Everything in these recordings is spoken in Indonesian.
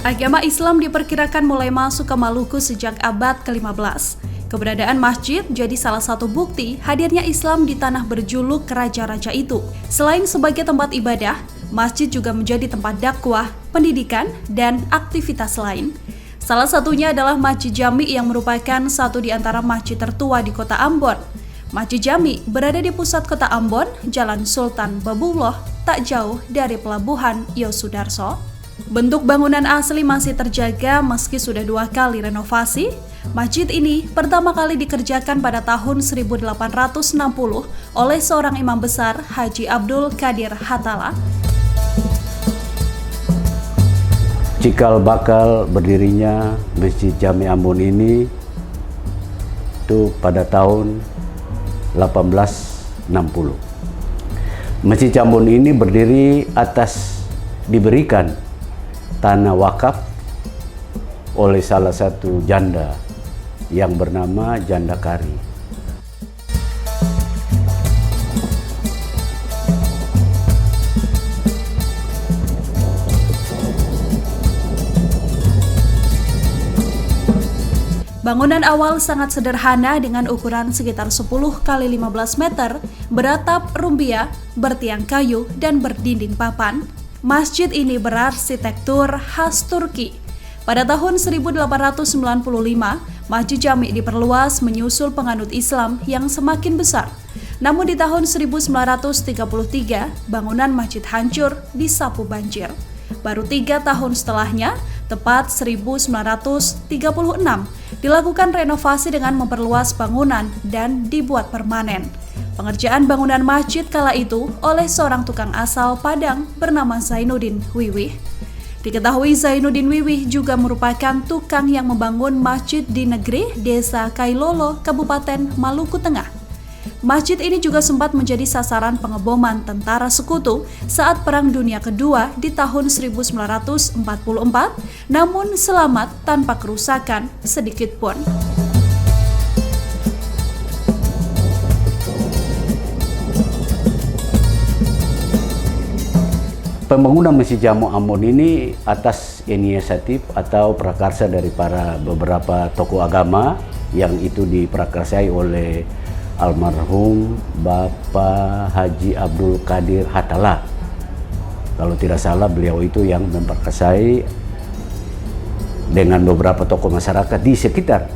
Agama Islam diperkirakan mulai masuk ke Maluku sejak abad ke-15. Keberadaan masjid jadi salah satu bukti hadirnya Islam di tanah berjuluk raja-raja itu. Selain sebagai tempat ibadah, masjid juga menjadi tempat dakwah, pendidikan, dan aktivitas lain. Salah satunya adalah Masjid Jami yang merupakan satu di antara masjid tertua di kota Ambon. Masjid Jami berada di pusat kota Ambon, Jalan Sultan Babullah, tak jauh dari pelabuhan Yosudarso. Bentuk bangunan asli masih terjaga meski sudah 2 kali renovasi. Masjid ini pertama kali dikerjakan pada tahun 1860 oleh seorang imam besar, Haji Abdul Qadir Hatala. Cikal bakal berdirinya Masjid Jami Ambon ini itu pada tahun 1860. Masjid Ambon ini berdiri atas diberikan tanah wakaf oleh salah satu janda yang bernama Janda Kari. Bangunan awal sangat sederhana dengan ukuran sekitar 10 kali 15 meter, beratap rumbia, bertiang kayu, dan berdinding papan. Masjid ini berarsitektur khas Turki. Pada tahun 1895, Masjid Jami diperluas menyusul penganut Islam yang semakin besar. Namun di tahun 1933, bangunan masjid hancur disapu banjir. Baru 3 tahun setelahnya, tepat 1936, dilakukan renovasi dengan memperluas bangunan dan dibuat permanen. Pengerjaan bangunan masjid kala itu oleh seorang tukang asal Padang bernama Zainuddin Wiwih. Diketahui Zainuddin Wiwih juga merupakan tukang yang membangun masjid di negeri Desa Kailolo, Kabupaten Maluku Tengah. Masjid ini juga sempat menjadi sasaran pengeboman tentara sekutu saat Perang Dunia Kedua di tahun 1944, namun selamat tanpa kerusakan sedikit pun. Pembangunan Masjid Jami Ambon ini atas inisiatif atau prakarsa dari para beberapa tokoh agama yang itu diprakarsai oleh almarhum Bapak Haji Abdul Qadir Hatala. Kalau tidak salah beliau itu yang memprakarsai dengan beberapa tokoh masyarakat di sekitar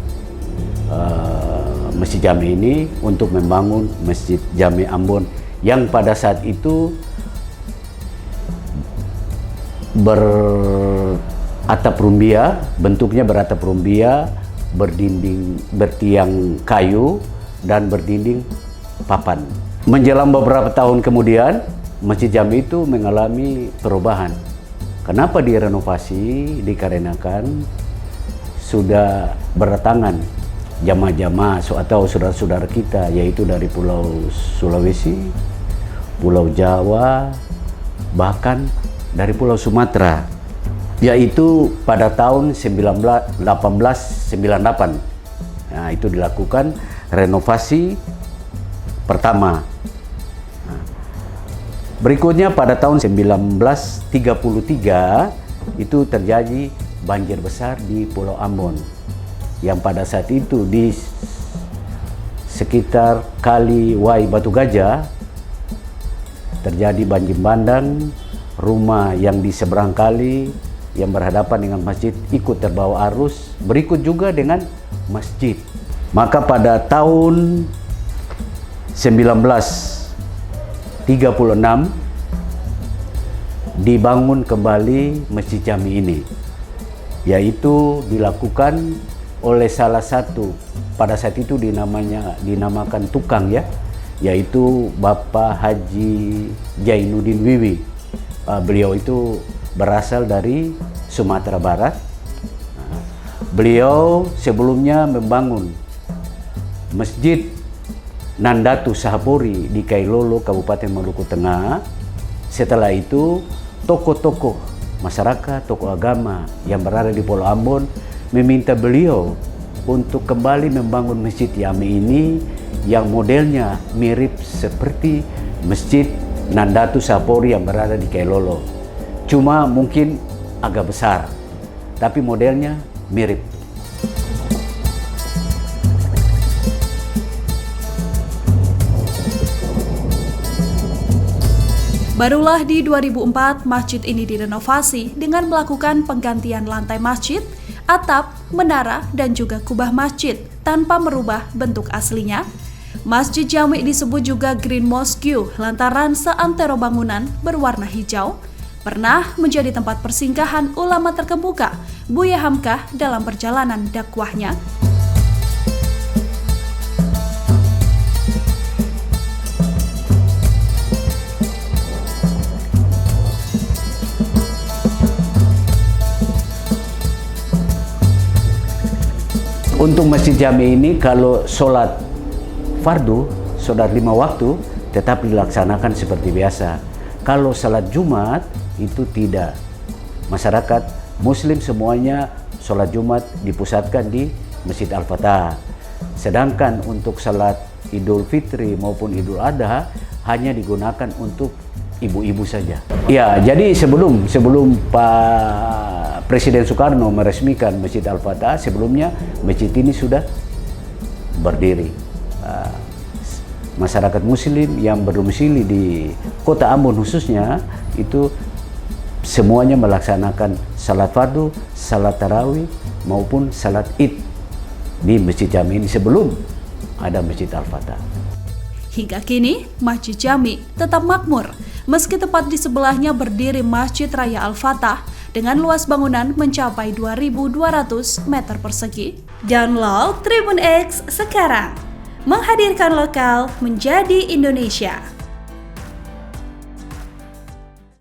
Masjid Jami ini untuk membangun Masjid Jami Ambon yang pada saat itu beratap rumbia, bentuknya beratap rumbia, bertiang kayu, dan berdinding papan. Menjelang beberapa tahun kemudian, Masjid Jami itu mengalami perubahan. Kenapa direnovasi? Dikarenakan sudah berdatangan jamaah-jamaah atau saudara-saudara kita, yaitu dari Pulau Sulawesi, Pulau Jawa, bahkan dari Pulau Sumatera, yaitu pada tahun 1898. Nah, itu dilakukan renovasi pertama. Nah, berikutnya pada tahun 1933 itu terjadi banjir besar di Pulau Ambon, yang pada saat itu di sekitar Kali Wai Batu Gajah terjadi banjir bandang. Rumah yang di seberang kali yang berhadapan dengan masjid ikut terbawa arus, berikut juga dengan masjid. Maka pada tahun 1936 dibangun kembali Masjid Jami ini, yaitu dilakukan oleh salah satu pada saat itu dinamakan tukang ya, yaitu Bapak Haji Zainuddin Wiwih. Beliau itu berasal dari Sumatera Barat. Beliau sebelumnya membangun Masjid Nandatu Sahapori di Kailolo, Kabupaten Maluku Tengah. Setelah itu, tokoh-tokoh masyarakat, tokoh agama yang berada di Pulau Ambon meminta beliau untuk kembali membangun Masjid Jami ini yang modelnya mirip seperti Masjid Nandatu Sahapori yang berada di Kailolo. Cuma mungkin agak besar. tapi modelnya mirip. Barulah di 2004 masjid ini direnovasi dengan melakukan penggantian lantai masjid, atap, menara, dan juga kubah masjid tanpa merubah bentuk aslinya. Masjid Jami disebut juga Green Mosque lantaran seantero bangunan berwarna hijau. Pernah menjadi tempat persinggahan ulama terkemuka Buya Hamkah dalam perjalanan dakwahnya. Untuk Masjid Jami ini kalau sholat fardu, sholat 5 waktu tetap dilaksanakan seperti biasa. Kalau sholat Jumat itu tidak. Masyarakat Muslim semuanya sholat Jumat dipusatkan di Masjid Al-Fatah. Sedangkan untuk sholat Idul Fitri maupun Idul Adha hanya digunakan untuk ibu-ibu saja. Ya, jadi sebelum Pak Presiden Soekarno meresmikan Masjid Al-Fatah, sebelumnya masjid ini sudah berdiri. Masyarakat Muslim yang berdomisili di Kota Ambon khususnya itu semuanya melaksanakan salat fardu, salat tarawih maupun salat id di Masjid Jami ini sebelum ada Masjid Al-Fatah. Hingga kini, Masjid Jami tetap makmur meski tepat di sebelahnya berdiri Masjid Raya Al-Fatah dengan luas bangunan mencapai 2.200 meter persegi. Download Tribun X sekarang, menghadirkan lokal menjadi Indonesia.